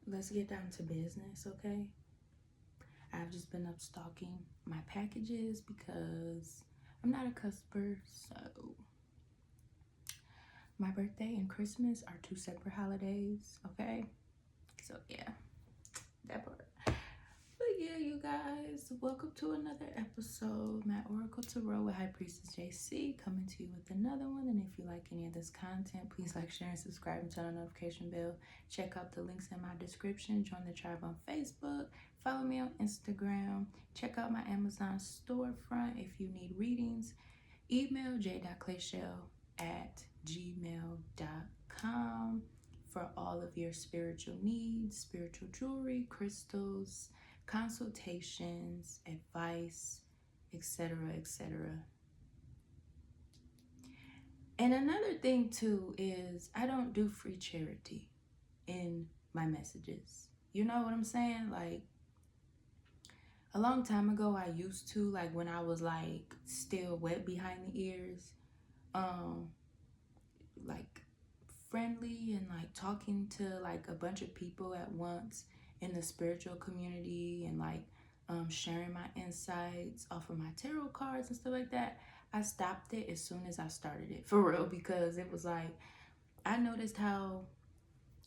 let's get down to business, okay? I've just been up stalking my packages because I'm not a cusper, so my birthday and Christmas are 2 separate holidays, okay? So yeah, that part. But yeah, you guys, welcome to another episode. My Oracle Tarot with High Priestess JC coming to you with another one. And if you like any of this content, please like, share, and subscribe and turn on the notification bell. Check out the links in my description. Join the tribe on Facebook. Follow me on Instagram. Check out my Amazon storefront if you need readings. Email j.clayshell@gmail.com for all of your spiritual needs, spiritual jewelry, crystals, consultations, advice, etc., etc. And another thing too is I don't do free charity in my messages. You know what I'm saying? Like a long time ago I used to, like when I was like still wet behind the ears, like friendly and like talking to like a bunch of people at once in the spiritual community and like sharing my insights off of my tarot cards and stuff like that. I stopped it as soon as I started it, for real, because it was like I noticed how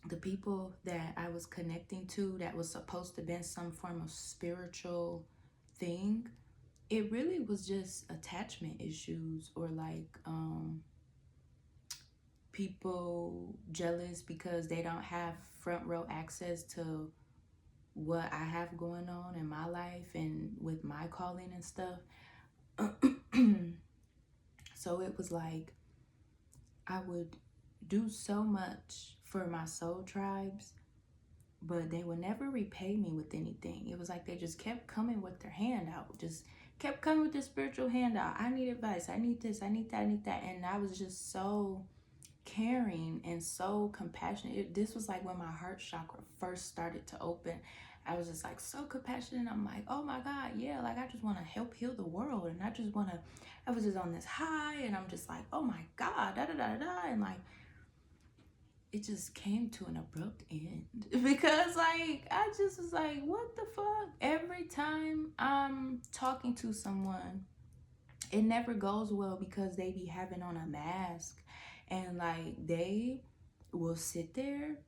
the people that I was connecting to that was supposed to be some form of spiritual thing, it really was just attachment issues, or like people jealous because they don't have front row access to what I have going on in my life and with my calling and stuff. So it was like I would do so much for my soul tribes, but they would never repay me with anything. It was like they just kept coming with their hand out, just kept coming with their spiritual hand out. I need advice, I need this, I need that, I need that. And I was just so caring and so compassionate. This was like when my heart chakra first started to open. I was just like so compassionate. I'm like, oh my God, yeah, like I just want to help heal the world. And I was just on this high, and I'm just like, oh my God, da da da da. And like, it just came to an abrupt end because like, I just was like, what the fuck? Every time I'm talking to someone, it never goes well because they be having on a mask, and like they will sit there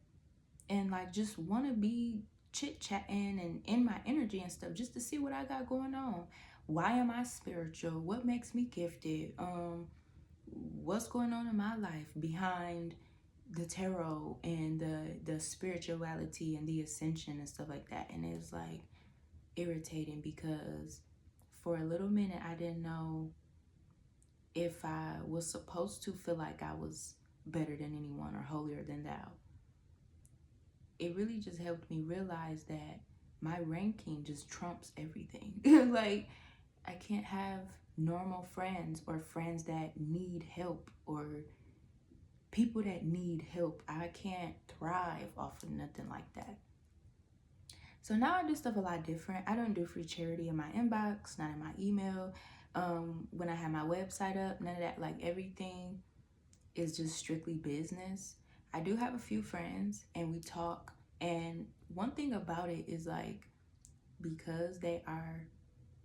and like just want to be chit-chatting and in my energy and stuff just to see what I got going on. Why am I spiritual? What makes me gifted? What's going on in my life behind the tarot and the spirituality and the ascension and stuff like that. And it was like irritating because for a little minute I didn't know if I was supposed to feel like I was better than anyone or holier than thou. It really just helped me realize that my ranking just trumps everything. Like, I can't have normal friends or friends that need help or people that need help. I can't thrive off of nothing like that. So now I do stuff a lot different. I don't do free charity in my inbox, not in my email. When I have my website up, none of that. Like, everything is just strictly business. I do have a few friends and we talk, and one thing about it is like, because they are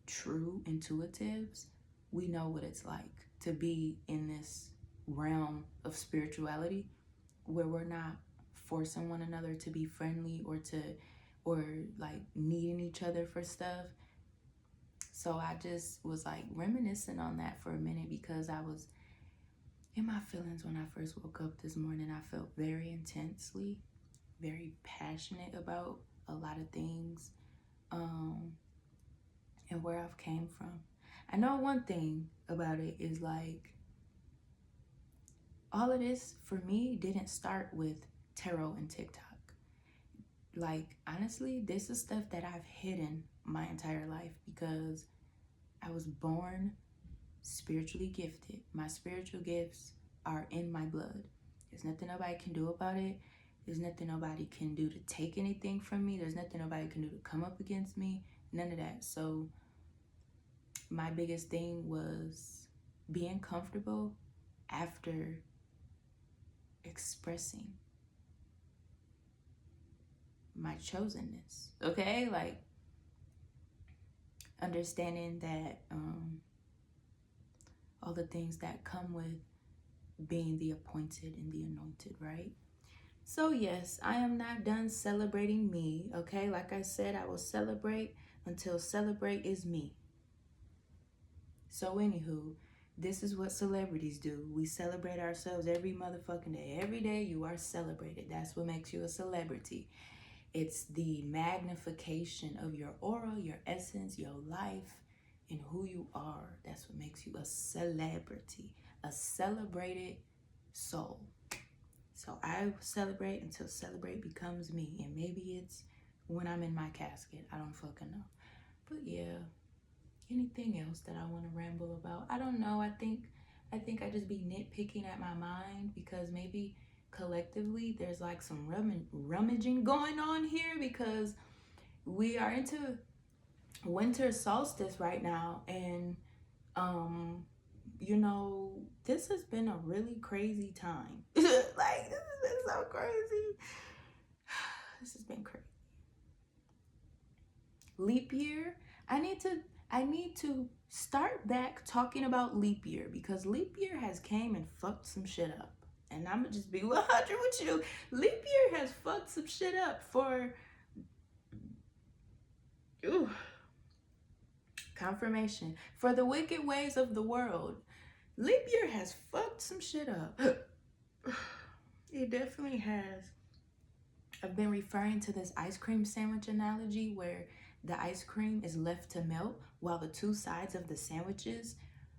true intuitives, we know what it's like to be in this realm of spirituality where we're not forcing one another to be friendly or like needing each other for stuff. So I just was like reminiscing on that for a minute because I was in my feelings when I first woke up this morning. I felt very intensely, very passionate about a lot of things, and where I've came from. I know one thing about it is like, all of this for me didn't start with tarot and TikTok. Like, honestly, this is stuff that I've hidden my entire life because I was born spiritually gifted. My spiritual gifts are in my blood. There's nothing nobody can do about it. There's nothing nobody can do to take anything from me. There's nothing nobody can do to come up against me. None of that. So my biggest thing was being comfortable after expressing my chosenness, okay? Like, understanding that all the things that come with being the appointed and the anointed, right? So yes, I am not done celebrating me, okay? Like I said, I will celebrate until celebrate is me. So anywho, this is what celebrities do. We celebrate ourselves every motherfucking day. Every day you are celebrated. That's what makes you a celebrity. It's the magnification of your aura, your essence, your life, and who you are. That's what makes you a celebrity, a celebrated soul. So I celebrate until celebrate becomes me. And maybe it's when I'm in my casket. I don't fucking know. But yeah, anything else that I want to ramble about? I don't know. I think I just be nitpicking at my mind because maybe collectively there's like some rummaging going on here because we are into winter solstice right now, and you know, this has been a really crazy time. Like, this has been so crazy. This has been crazy. Leap year. I need to start back talking about leap year because leap year has came and fucked some shit up. And I'm gonna just be 100 with you. Leap year has fucked some shit up for confirmation. For the wicked ways of the world. Leap year has fucked some shit up. It definitely has. I've been referring to this ice cream sandwich analogy where the ice cream is left to melt while the two sides of the sandwiches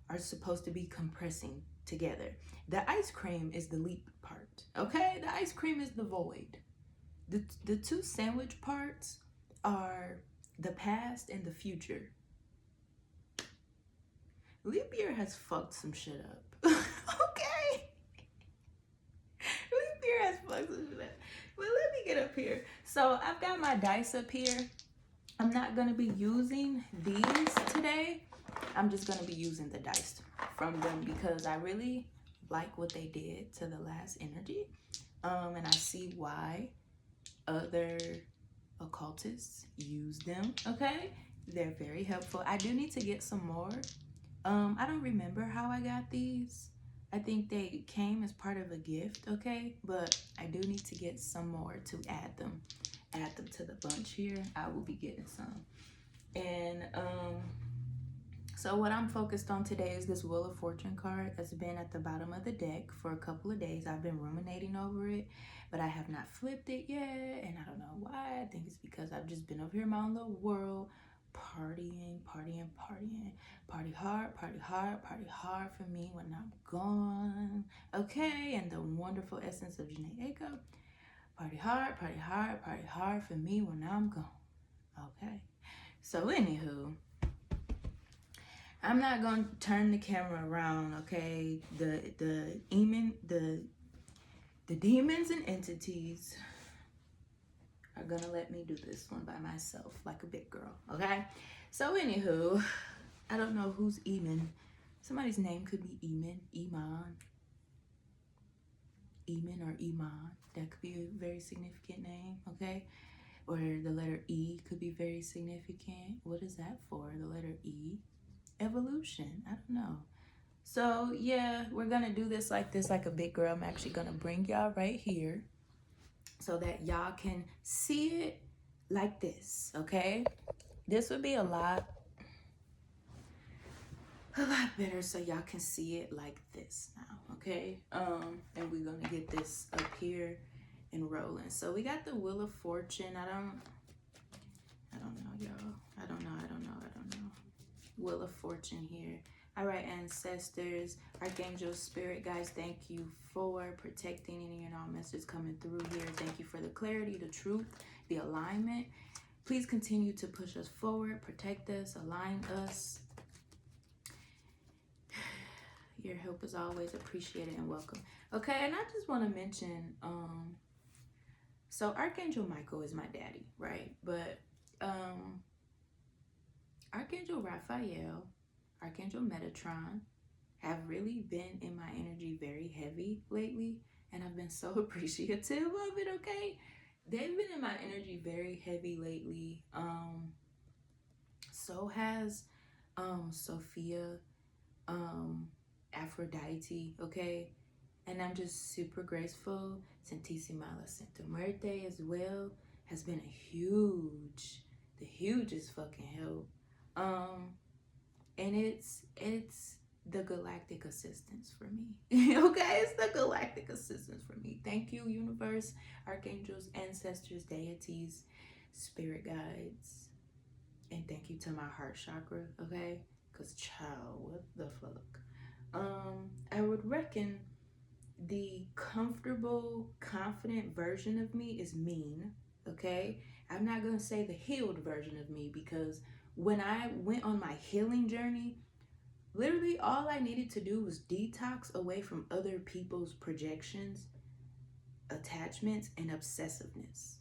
are supposed to be compressing together. The ice cream is the leap part, okay? The ice cream is the void. The two sandwich parts are the past and the future. Leap year has fucked some shit up. Okay? Leap year has fucked some shit up. Well, let me get up here. So I've got my dice up here. I'm not going to be using these today. I'm just going to be using the dice from them because I really like what they did to the last energy. And I see why other occultists use them, okay? They're very helpful. I do need to get some more. I don't remember how I got these. I think they came as part of a gift, okay? But I do need to get some more to add them to the bunch here. I will be getting some. And so what I'm focused on today is this Wheel of Fortune card that's been at the bottom of the deck for a couple of days. I've been ruminating over it, but I have not flipped it yet, and I don't know why. I think it's because I've just been over here in my own little world, partying. Party hard for me when I'm gone, okay? And the wonderful essence of 𝑗anae. Party hard for me when I'm gone, okay? So anywho, I'm not gonna turn the camera around, okay? The demons and entities are gonna let me do this one by myself like a big girl, okay? So anywho, I don't know who's Eamon. Somebody's name could be Eamon or Iman. That could be a very significant name, okay? Or the letter E could be very significant. What is that for? The letter E? Evolution. I don't know. So yeah, we're gonna do this like a big girl. I'm actually gonna bring y'all right here so that y'all can see it like this, okay? This would be a lot better so y'all can see it like this now, okay? And we're gonna get this up here and rolling. So we got the Wheel of Fortune. I don't know, y'all. I don't know. Wheel of Fortune here. All right, ancestors, archangel, spirit guys, thank you for protecting any and all messages coming through here. Thank you for the clarity, the truth, the alignment. Please continue to push us forward, protect us, align us. Your help is always appreciated and welcome. Okay, and I just want to mention, so Archangel Michael is my daddy, right? But Archangel Raphael, Archangel Metatron have really been in my energy very heavy lately, and I've been so appreciative of it, okay? they've been in my energy very heavy lately. So has Sophia, Aphrodite, okay? And I'm just super grateful. �𝑠antísima Santa Muerte as well has been the hugest fucking help. And it's the galactic assistance for me. Okay, it's the galactic assistance for me. Thank you, universe, archangels, ancestors, deities, spirit guides, and thank you to my heart chakra. Okay, because child, what the fuck? I would reckon the comfortable, confident version of me is mean. Okay, I'm not gonna say the healed version of me, because when I went on my healing journey, literally all I needed to do was detox away from other people's projections, attachments, and obsessiveness.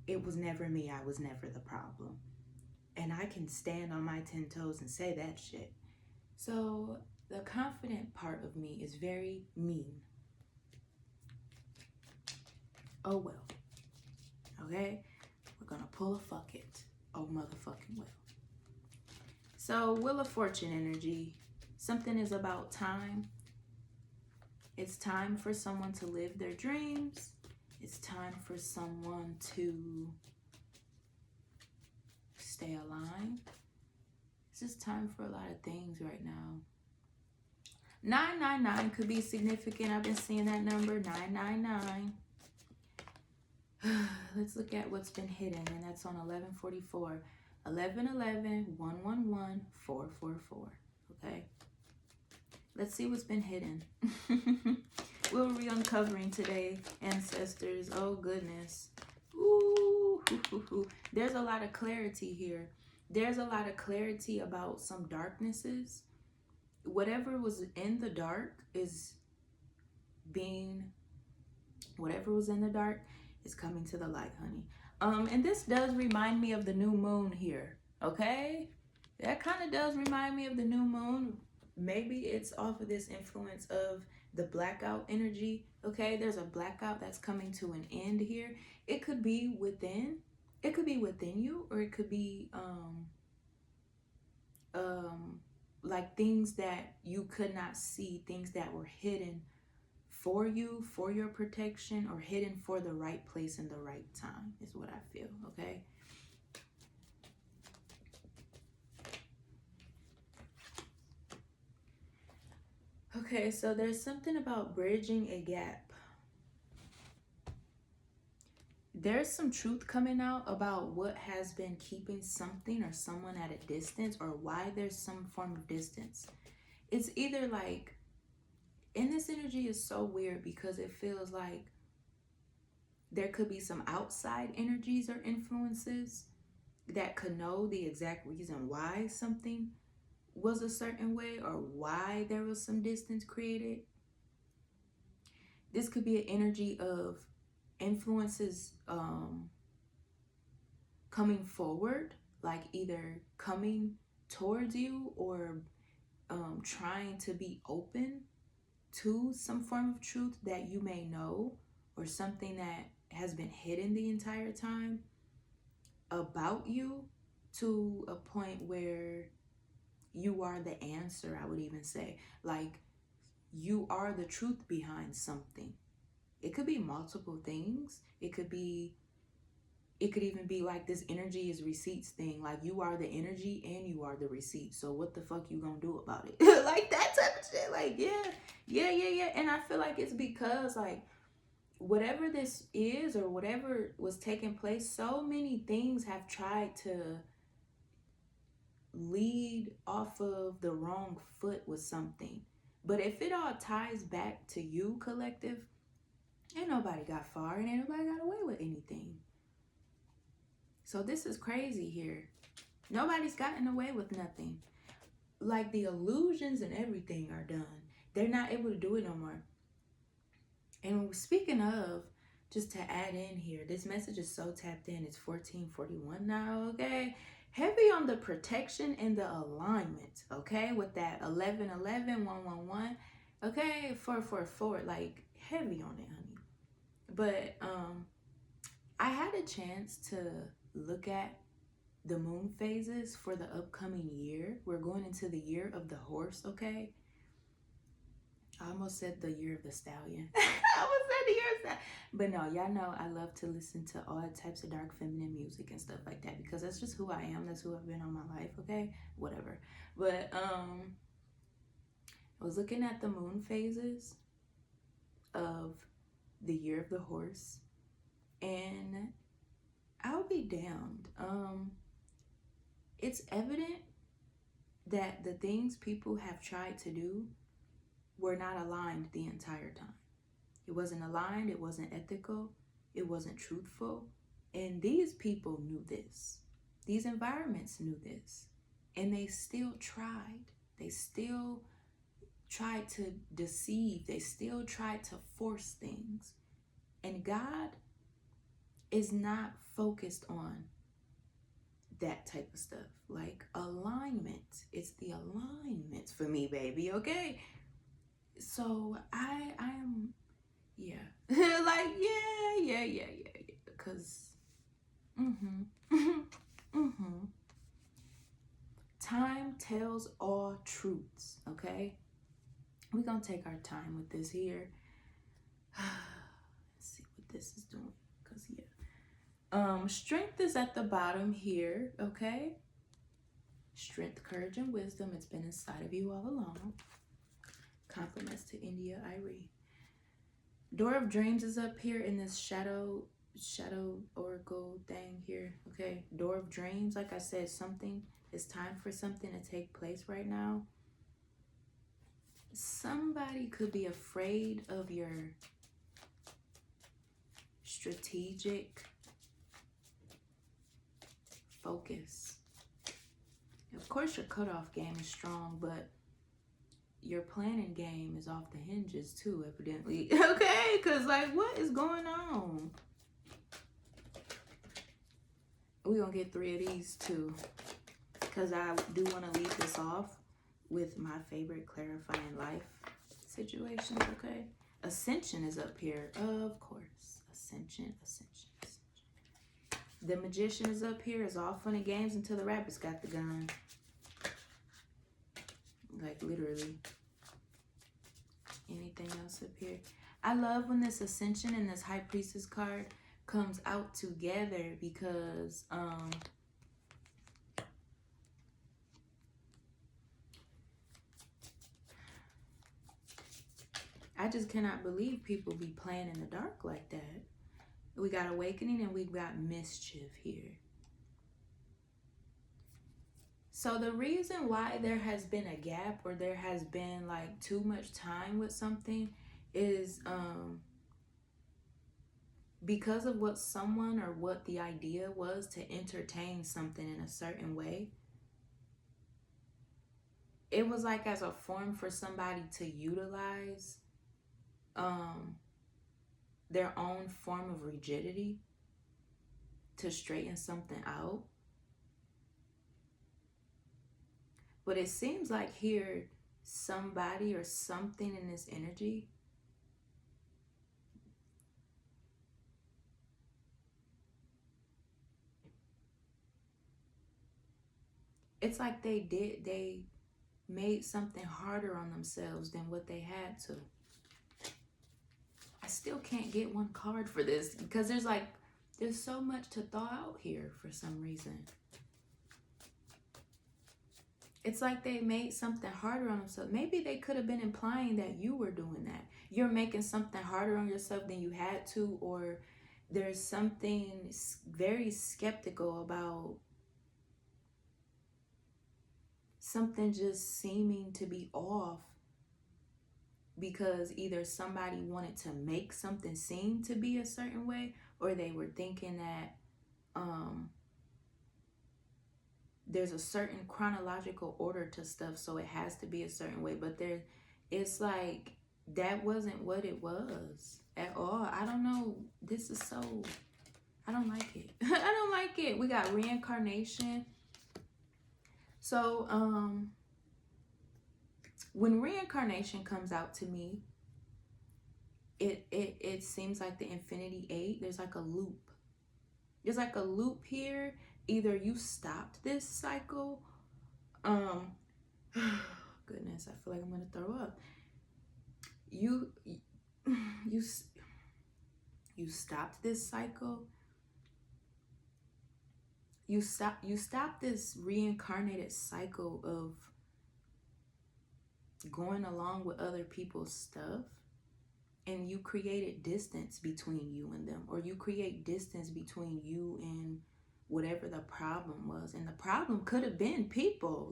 It was never me. I was never the problem. And I can stand on my 10 toes and say that shit. So the confident part of me is very mean. Oh well. Okay? We're gonna pull a fuck it. Oh motherfucking well. So Wheel of Fortune energy. Something is about time. It's time for someone to live their dreams. It's time for someone to stay aligned. It's just time for a lot of things right now. 999 could be significant. I've been seeing that number, 999. Let's look at what's been hidden, and that's on 1144. 1111 111 444. Okay, let's see what's been hidden. What are we uncovering today, ancestors? Oh goodness. Ooh, there's a lot of clarity here. There's a lot of clarity about some darknesses. Whatever was in the dark is whatever was in the dark is coming to the light, honey. And this does remind me of the new moon here, okay? That kind of does remind me of the new moon. Maybe it's off of this influence of the blackout energy, okay? There's a blackout that's coming to an end here. It could be within. It could be within you, or it could be like things that you could not see, things that were hidden for you, for your protection, or hidden for the right place and the right time is what I feel, okay? Okay, so there's something about bridging a gap. There's some truth coming out about what has been keeping something or someone at a distance, or why there's some form of distance. It's either like, and this energy is so weird because it feels like there could be some outside energies or influences that could know the exact reason why something was a certain way, or why there was some distance created. This could be an energy of influences coming forward, like either coming towards you or trying to be open to some form of truth that you may know, or something that has been hidden the entire time about you, to a point where you are the answer, I would even say. Like, you are the truth behind something. It could be multiple things. It could even be like this energy is receipts thing. Like, you are the energy and you are the receipt. So what the fuck you gonna do about it? Like that type of shit. Like, yeah. And I feel like it's because, like, whatever this is or whatever was taking place, so many things have tried to lead off of the wrong foot with something. But if it all ties back to you, collective, ain't nobody got far and ain't nobody got away with anything. So this is crazy here. Nobody's gotten away with nothing. Like, the illusions and everything are done. They're not able to do it no more. And speaking of, just to add in here, this message is so tapped in. It's 1441 now, okay? Heavy on the protection and the alignment, okay? With that 1111, 111, okay? 444, like, heavy on it, honey. But I had a chance to look at the moon phases for the upcoming year. We're going into the year of the horse, okay? I almost said the year of the stallion. I almost said the year of stallion. But no, y'all know I love to listen to all types of dark feminine music and stuff like that because that's just who I am. That's who I've been all my life, okay? Whatever. But I was looking at the moon phases of the year of the horse, and I'll be damned. It's evident that the things people have tried to do were not aligned the entire time. It wasn't aligned, it wasn't ethical, it wasn't truthful, and these people knew this. These environments knew this, and they still tried. They still tried to deceive. They still tried to force things. And God is not focused on that type of stuff. Like alignment. It's the alignment for me, baby, okay? So I am, yeah. Like, yeah. Because, time tells all truths, okay? We're going to take our time with this here. Let's see what this is doing. Because, yeah. Strength is at the bottom here, okay? Strength, courage, and wisdom. It's been inside of you all along. Compliments to India Irie. Door of Dreams is up here in this shadow oracle thing here, okay? Door of Dreams, like I said, something, it's time for something to take place right now. Somebody could be afraid of your strategic focus. Of course, your cutoff game is strong, but your planning game is off the hinges too, evidently. Okay, because like, what is going on? We're going to get 3 of these too, because I do want to leave this off with my favorite clarifying life situations, okay? Ascension is up here, of course. Ascension. The Magician is up here. It's all fun and games until the rabbit's got the gun. Like, literally. Anything else up here? I love when this Ascension and this High Priestess card comes out together because, I just cannot believe people be playing in the dark like that. We got Awakening and we've got Mischief here. So the reason why there has been a gap or there has been like too much time with something is because of what someone or what the idea was to entertain something in a certain way. It was like as a form for somebody to utilize their own form of rigidity to straighten something out. But it seems like here, somebody or something in this energy it's like they made something harder on themselves than what they had to. I still can't get one card for this because there's so much to thaw out here for some reason. It's like they made something harder on themselves. Maybe they could have been implying that you were doing that. You're making something harder on yourself than you had to, or there's something very skeptical about something just seeming to be off because either somebody wanted to make something seem to be a certain way, or they were thinking that there's a certain chronological order to stuff, so it has to be a certain way. But it's like that wasn't what it was at all. I don't know. This is so, I don't like it. I don't like it. We got reincarnation. So when reincarnation comes out to me, it seems like the Infinity 8. There's like a loop. There's like a loop here. Either you stopped this cycle. Goodness, I feel like I'm gonna throw up. You stopped this cycle. You stop this reincarnated cycle of going along with other people's stuff, and you created distance between you and them, or you create distance between you and whatever the problem was. And the problem could have been people.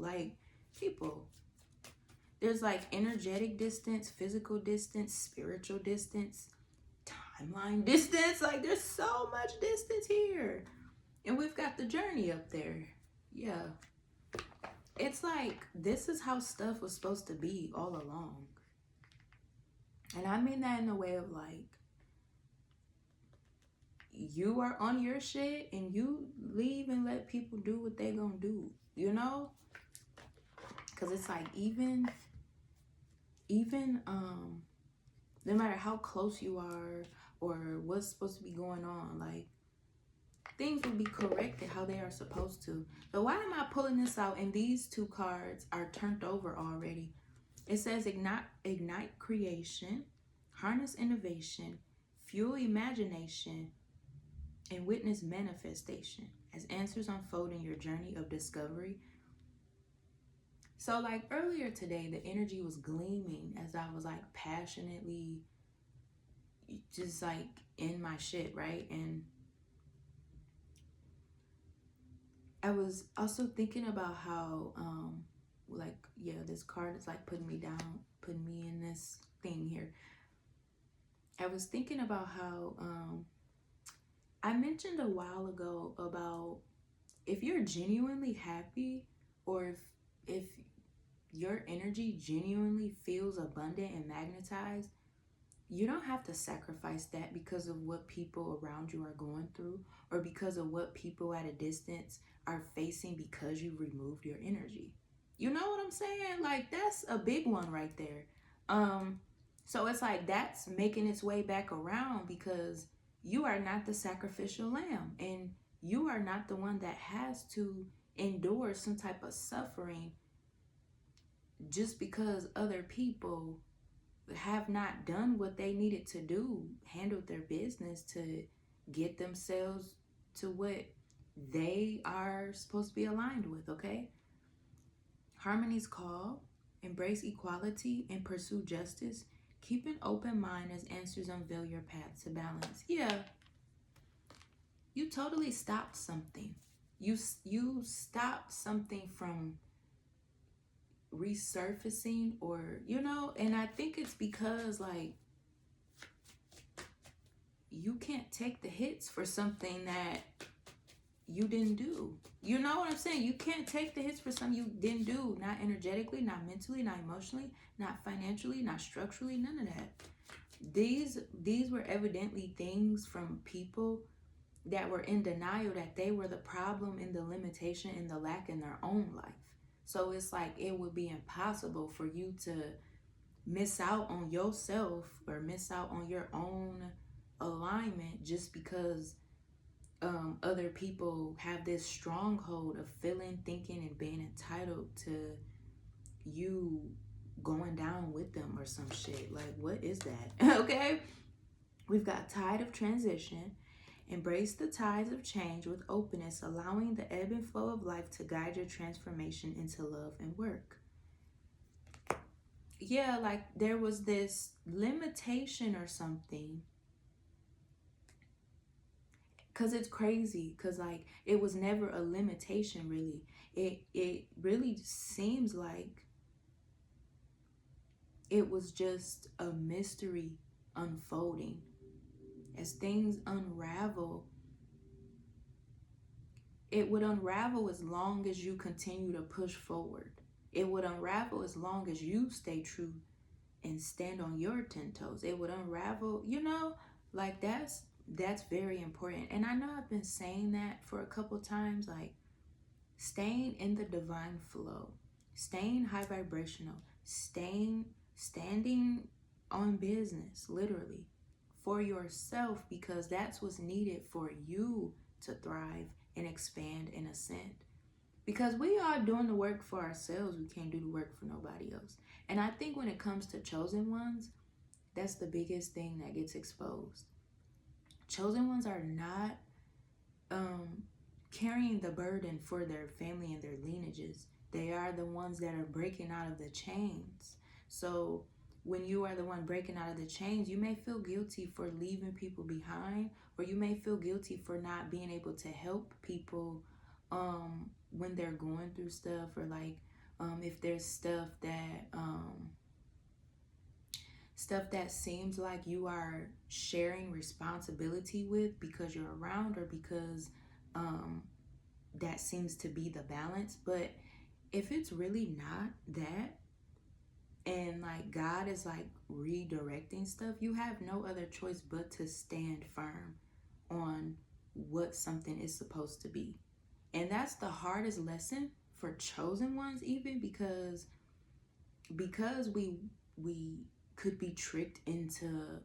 There's like energetic distance, physical distance, spiritual distance, timeline distance. Like there's so much distance here. And we've got the journey up there. Yeah. It's like, this is how stuff was supposed to be all along. And I mean that in a way of like, you are on your shit and you leave and let people do what they gonna do, you know? Because it's like, even no matter how close you are or what's supposed to be going on, like, things will be corrected how they are supposed to. So why am I pulling this out? And these two cards are turned over already. It says ignite creation, harness innovation, fuel imagination, and witness manifestation as answers unfold in your journey of discovery. So like earlier today, the energy was gleaming as I was like passionately just like in my shit, right? And I was also thinking about how, like, yeah, this card is like putting me down, putting me in this thing here. I was thinking about how, I mentioned a while ago about if you're genuinely happy, or if your energy genuinely feels abundant and magnetized, you don't have to sacrifice that because of what people around you are going through, or because of what people at a distance are facing because you removed your energy. You know what I'm saying? Like, that's a big one right there. So it's like that's making its way back around because you are not the sacrificial lamb, and you are not the one that has to endure some type of suffering just because other people have not done what they needed to do, handled their business to get themselves to what they are supposed to be aligned with, okay? Harmony's call, embrace equality and pursue justice. Keep an open mind as answers unveil your path to balance. Yeah, you totally stopped something. You stopped something from resurfacing, or, you know, and I think it's because like you can't take the hits for something that you didn't do. You know what I'm saying? You can't take the hits for something you didn't do. Not energetically, not mentally, not emotionally, not financially, not structurally, none of that. These were evidently things from people that were in denial that they were the problem and the limitation and the lack in their own life. So it's like it would be impossible for you to miss out on yourself or miss out on your own alignment just because other people have this stronghold of feeling, thinking, and being entitled to you going down with them or some shit. Like, what is that? Okay? We've got tide of transition. Embrace the tides of change with openness, allowing the ebb and flow of life to guide your transformation into love and work. Yeah, like there was this limitation or something. Because it's crazy, because like it was never a limitation, really. It really seems like it was just a mystery unfolding. As things unravel, it would unravel as long as you continue to push forward. It would unravel as long as you stay true and stand on your 10 toes. It would unravel, you know, like that's very important. And I know I've been saying that for a couple times, like staying in the divine flow, staying high vibrational, standing on business, literally, for yourself, because that's what's needed for you to thrive and expand and ascend. Because we are doing the work for ourselves. We can't do the work for nobody else. And I think when it comes to chosen ones, that's the biggest thing that gets exposed. Chosen ones are not carrying the burden for their family and their lineages. They are the ones that are breaking out of the chains. So when you are the one breaking out of the chains, you may feel guilty for leaving people behind, or you may feel guilty for not being able to help people when they're going through stuff, or like if there's stuff that seems like you are sharing responsibility with because you're around, or because that seems to be the balance. But if it's really not that, and like God is like redirecting stuff, you have no other choice but to stand firm on what something is supposed to be. And that's the hardest lesson for chosen ones, even because we could be tricked into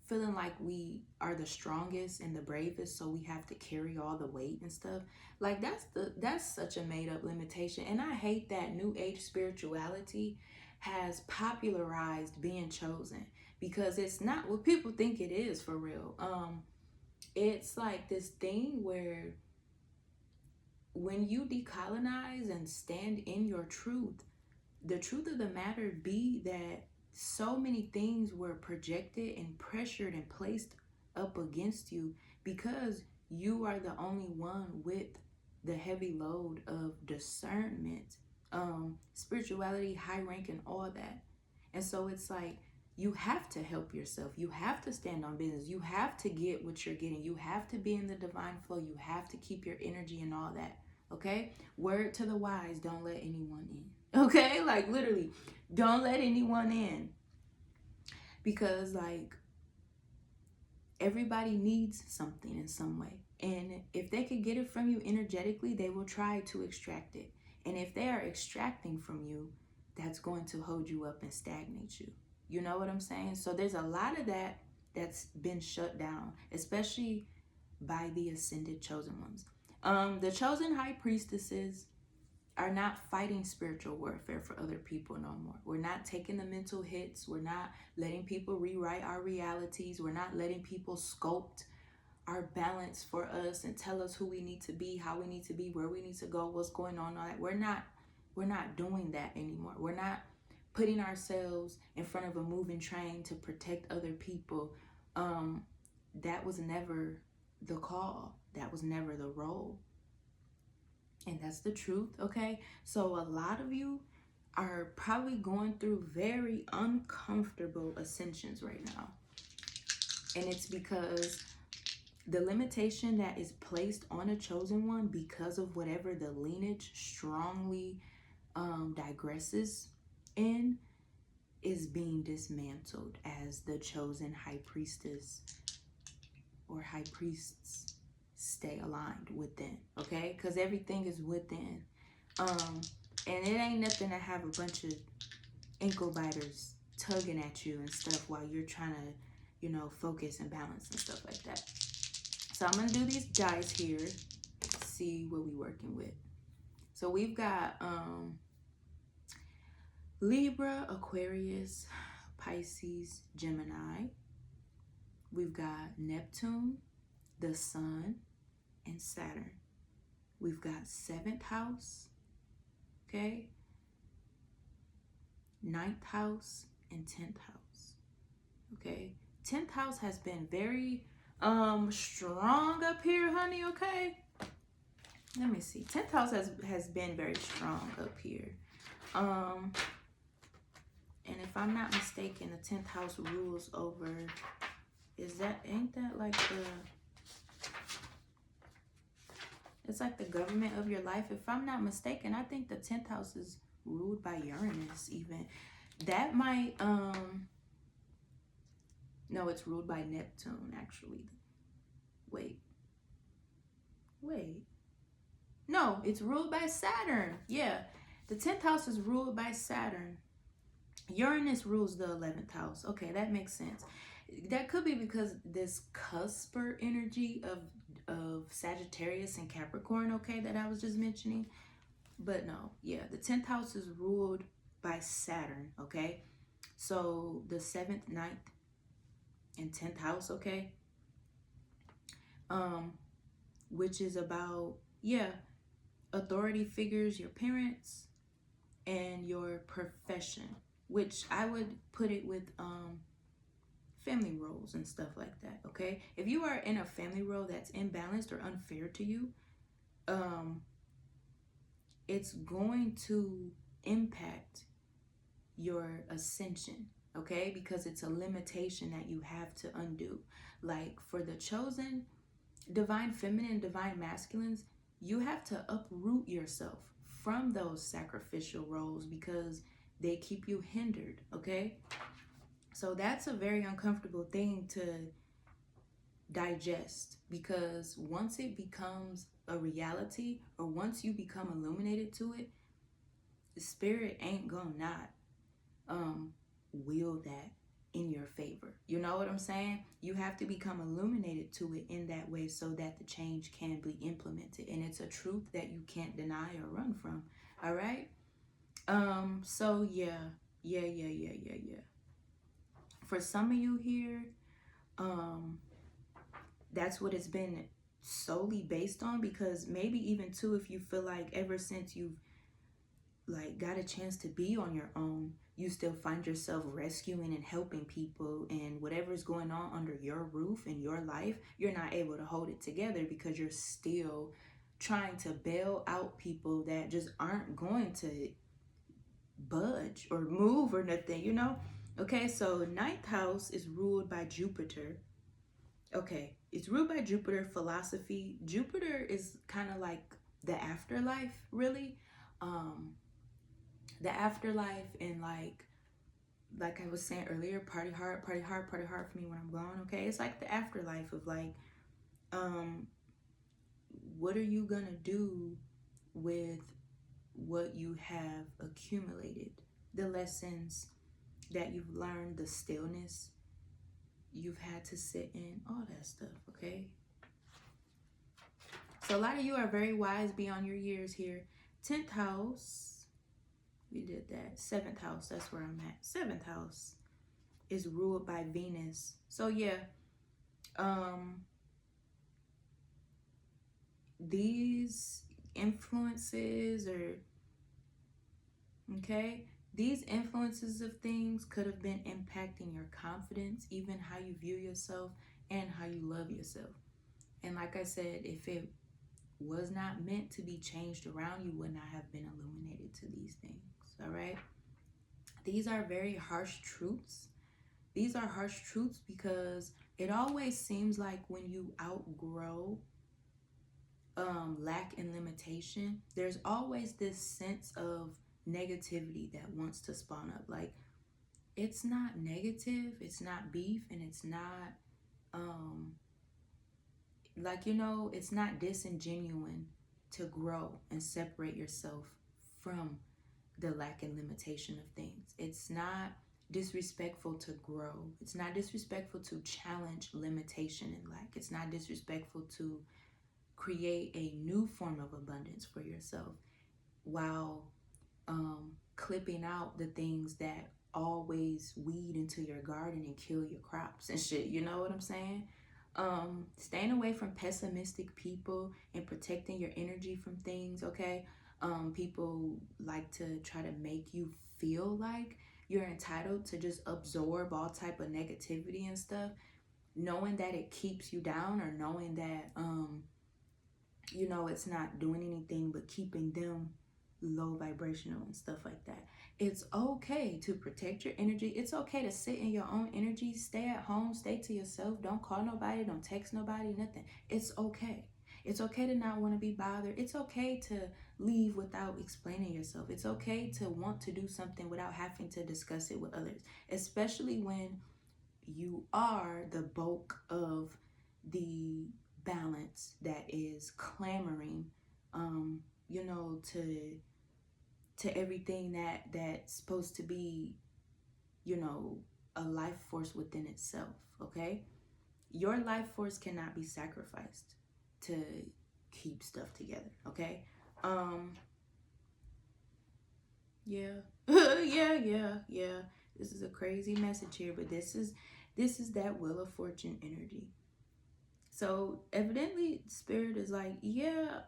feeling like we are the strongest and the bravest, so we have to carry all the weight and stuff. Like that's such a made up limitation. And I hate that New Age spirituality has popularized being chosen, because it's not what people think it is for real. It's like this thing where when you decolonize and stand in your truth, the truth of the matter be that so many things were projected and pressured and placed up against you because you are the only one with the heavy load of discernment, spirituality, high rank, and all that. And so it's like, you have to help yourself. You have to stand on business. You have to get what you're getting. You have to be in the divine flow. You have to keep your energy and all that. Okay? Word to the wise, don't let anyone in. Okay? Like literally, don't let anyone in. Because like everybody needs something in some way. And if they could get it from you energetically, they will try to extract it. And if they are extracting from you, that's going to hold you up and stagnate you. You know what I'm saying? So there's a lot of that that's been shut down, especially by the ascended chosen ones. The chosen high priestesses are not fighting spiritual warfare for other people no more. We're not taking the mental hits. We're not letting people rewrite our realities. We're not letting people sculpt our balance for us and tell us who we need to be, how we need to be, where we need to go, what's going on, all that. We're not doing that anymore. We're not putting ourselves in front of a moving train to protect other people. That was never the call. That was never the role. And that's the truth, okay? So a lot of you are probably going through very uncomfortable ascensions right now. And it's because the limitation that is placed on a chosen one because of whatever the lineage strongly digresses in is being dismantled as the chosen high priestess or high priests stay aligned within, okay? Because everything is within. And it ain't nothing to have a bunch of ankle biters tugging at you and stuff while you're trying to, you know, focus and balance and stuff like that. So I'm going to do these dice here, see what we're working with. So we've got Libra, Aquarius, Pisces, Gemini. We've got Neptune, the Sun, and Saturn. We've got 7th house, okay? 9th house and 10th house, okay? 10th house has been very strong up here, honey, okay? Let me see. 10th house has been very strong up here. And if I'm not mistaken, the 10th house rules over, ain't that like it's like the government of your life. If I'm not mistaken, I think the 10th house is ruled by Uranus even. That might, no, it's ruled by Neptune, actually. Wait. No, it's ruled by Saturn. Yeah, the 10th house is ruled by Saturn. Uranus rules the 11th house. Okay, that makes sense. that could be because this cusper energy of Sagittarius and Capricorn, okay, that I was just mentioning. But no, yeah, the 10th house is ruled by Saturn, okay? So the 7th, 9th, and 10th house, okay? Which is about, yeah, authority figures, your parents, and your profession, which I would put it with family roles and stuff like that, okay? If you are in a family role that's imbalanced or unfair to you, it's going to impact your ascension, okay? Because it's a limitation that you have to undo. Like for the chosen divine feminine, divine masculines, you have to uproot yourself from those sacrificial roles because they keep you hindered, okay? So that's a very uncomfortable thing to digest, because once it becomes a reality, or once you become illuminated to it, the spirit ain't gonna not will that in your favor. You know what I'm saying? You have to become illuminated to it in that way so that the change can be implemented, and it's a truth that you can't deny or run from. All right. So yeah. For some of you here, that's what it's been solely based on, because maybe even too, if you feel like ever since you've like got a chance to be on your own, you still find yourself rescuing and helping people, and whatever's going on under your roof in your life, you're not able to hold it together because you're still trying to bail out people that just aren't going to budge or move or nothing, you know? Okay, so 9th house is ruled by Jupiter. Okay, it's ruled by Jupiter, philosophy. Jupiter is kind of like the afterlife, really. The afterlife, and like I was saying earlier, party hard for me when I'm gone, okay? It's like the afterlife of like, what are you gonna do with what you have accumulated, the lessons that you've learned, the stillness you've had to sit in, all that stuff, okay? So a lot of you are very wise beyond your years here. 10th house, we did that. 7th house, that's where I'm at. 7th house is ruled by Venus. So yeah, these influences, or okay, these influences of things could have been impacting your confidence, even how you view yourself and how you love yourself. And like I said, if it was not meant to be changed around, you would not have been illuminated to these things, all right? These are very harsh truths. These are harsh truths because it always seems like when you outgrow lack and limitation, there's always this sense of negativity that wants to spawn up. Like, it's not negative, it's not beef, and it's not like, you know, it's not disingenuine to grow and separate yourself from the lack and limitation of things. It's not disrespectful to grow. It's not disrespectful to challenge limitation and lack. It's not disrespectful to create a new form of abundance for yourself while clipping out the things that always weed into your garden and kill your crops and shit. You know what I'm saying? Staying away from pessimistic people and protecting your energy from things, okay? People like to try to make you feel like you're entitled to just absorb all type of negativity and stuff, knowing that it keeps you down, or knowing that you know, it's not doing anything but keeping them low vibrational and stuff like that. It's okay to protect your energy. It's okay to sit in your own energy. Stay at home, stay to yourself. Don't call nobody, don't text nobody, nothing. It's okay. It's okay to not want to be bothered. It's okay to leave without explaining yourself. It's okay to want to do something without having to discuss it with others, especially when you are the bulk of the balance that is clamoring, you know, to everything that's supposed to be, you know, a life force within itself, okay? Your life force cannot be sacrificed to keep stuff together, okay? Yeah. yeah. This is a crazy message here, but this is that Wheel of Fortune energy. So evidently Spirit is like, yeah,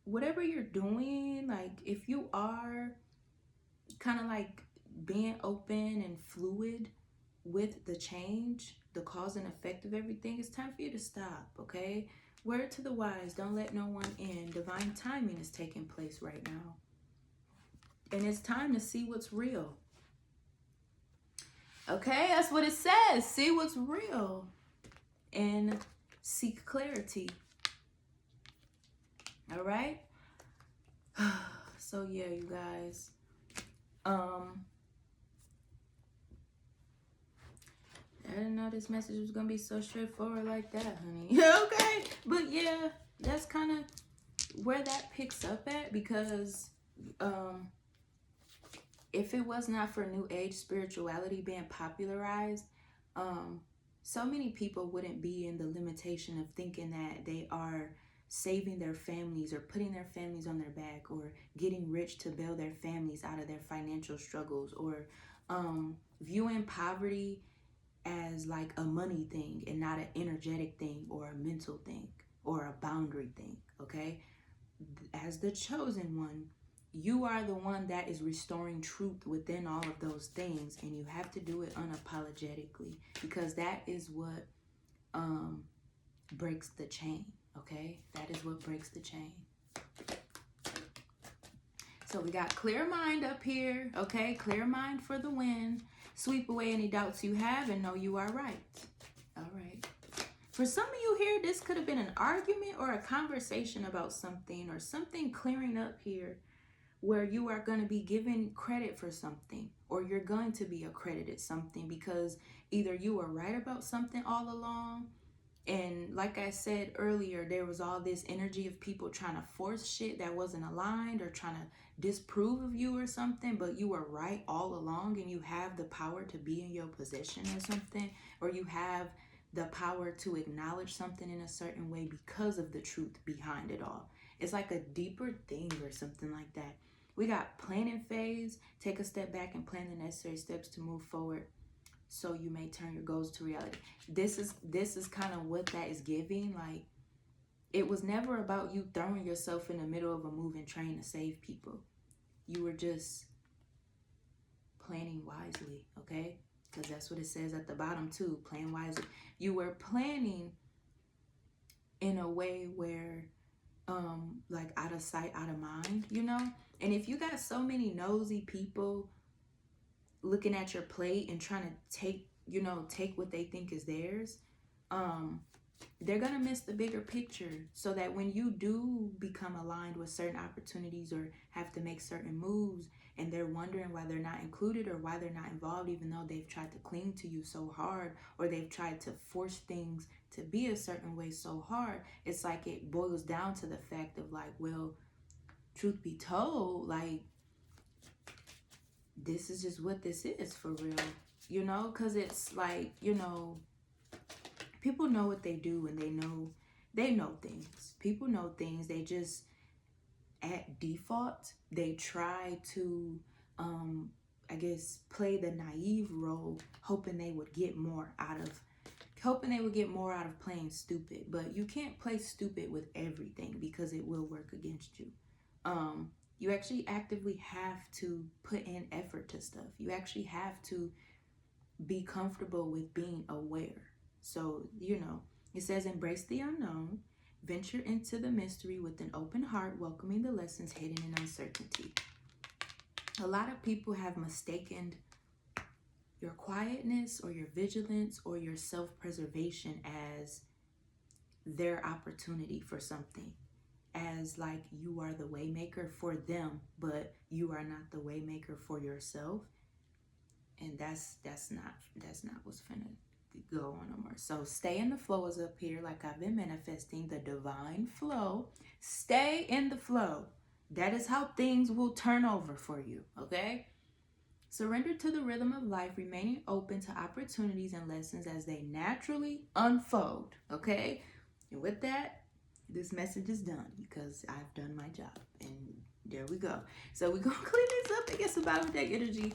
whatever you're doing, like if you are kind of like being open and fluid with the change, the cause and effect of everything, it's time for you to stop, okay? Word to the wise, don't let no one in. Divine timing is taking place right now. And it's time to see what's real. Okay, that's what it says. See what's real and seek clarity. All right? So yeah, you guys. I didn't know this message was gonna be so straightforward like that, honey. Okay, but yeah, that's kind of where that picks up at, because if it was not for New Age spirituality being popularized, so many people wouldn't be in the limitation of thinking that they are saving their families or putting their families on their back or getting rich to bail their families out of their financial struggles, or viewing poverty as like a money thing and not an energetic thing or a mental thing or a boundary thing, okay? As the chosen one, you are the one that is restoring truth within all of those things, and you have to do it unapologetically, because that is what breaks the chain, okay? That is what breaks the chain. So we got clear mind up here, okay? Clear mind for the win. Sweep away any doubts you have and know you are right. All right. For some of you here, this could have been an argument or a conversation about something, or something clearing up here where you are going to be given credit for something, or you're going to be accredited something, because either you were right about something all along, and like I said earlier, there was all this energy of people trying to force shit that wasn't aligned, or trying to disprove of you or something, but you were right all along, and you have the power to be in your possession or something, or you have the power to acknowledge something in a certain way because of the truth behind it all. It's like a deeper thing or something like that. We got planning phase. Take a step back and plan the necessary steps to move forward so you may turn your goals to reality. This is kind of what that is giving. Like, it was never about you throwing yourself in the middle of a moving train to save people. You were just planning wisely, okay? Because that's what it says at the bottom too. Plan wisely. You were planning in a way where like out of sight, out of mind, you know? And if you got so many nosy people looking at your plate and trying to take what they think is theirs, they're gonna miss the bigger picture. So that when you do become aligned with certain opportunities or have to make certain moves, and they're wondering why they're not included or why they're not involved, even though they've tried to cling to you so hard, or they've tried to force things to be a certain way so hard, it's like it boils down to the fact of like, well, truth be told, like, this is just what this is for real, you know? Because it's like, you know, people know what they do, and they know things. People know things. They just, at default, they try to, I guess, play the naive role, hoping they would get more out of playing stupid. But you can't play stupid with everything, because it will work against you. You actually actively have to put in effort to stuff. You actually have to be comfortable with being aware. So, you know, it says, embrace the unknown, venture into the mystery with an open heart, welcoming the lessons hidden in uncertainty. A lot of people have mistaken your quietness or your vigilance or your self-preservation as their opportunity for something, as like you are the waymaker for them, but you are not the waymaker for yourself. And that's not what's finna go on no more. So stay in the flow is up here, like I've been manifesting the divine flow. Stay in the flow. That is how things will turn over for you, okay? Surrender to the rhythm of life, remaining open to opportunities and lessons as they naturally unfold. Okay? And with that, this message is done because I've done my job. And there we go. So we're going to clean this up and get some bottom deck energy.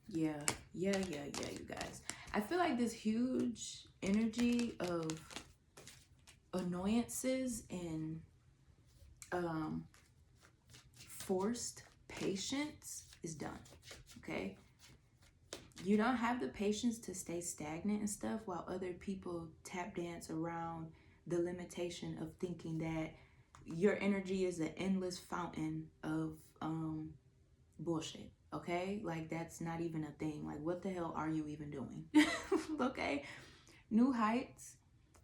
Yeah, you guys. I feel like this huge energy of annoyances and forced patience is done. Okay? You don't have the patience to stay stagnant and stuff while other people tap dance around the limitation of thinking that your energy is an endless fountain of bullshit. Okay? Like, that's not even a thing. Like, what the hell are you even doing? Okay? New heights.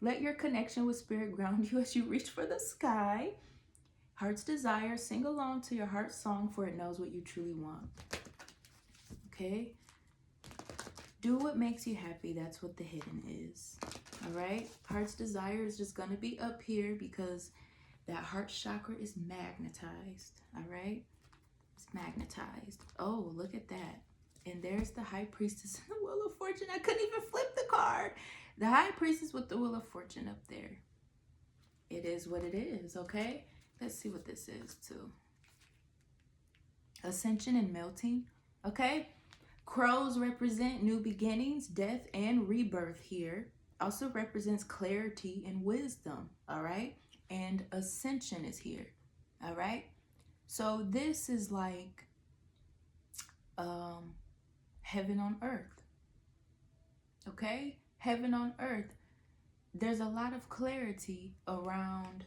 Let your connection with spirit ground you as you reach for the sky. Heart's desire. Sing along to your heart's song, for it knows what you truly want. Okay? Do what makes you happy. That's what the hidden is. All right? Heart's desire is just going to be up here because that heart chakra is magnetized. All right? It's magnetized. Oh, look at that. And there's the High Priestess and the Wheel of Fortune. I couldn't even flip the card. The High Priestess with the Wheel of Fortune up there. It is what it is, okay? Let's see what this is, too. Ascension and melting, okay? Crows represent new beginnings, death, and rebirth here. Also represents clarity and wisdom, all right? And ascension is here, all right? So this is like heaven on earth, okay? Heaven on earth. There's a lot of clarity around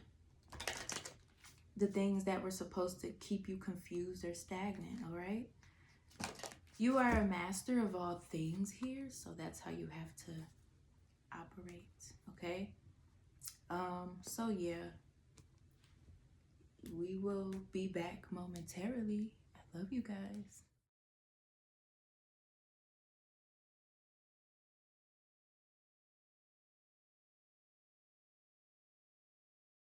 the things that were supposed to keep you confused or stagnant, all right? You are a master of all things here, so that's how you have to operate, okay? So yeah, we will be back momentarily. I love you guys.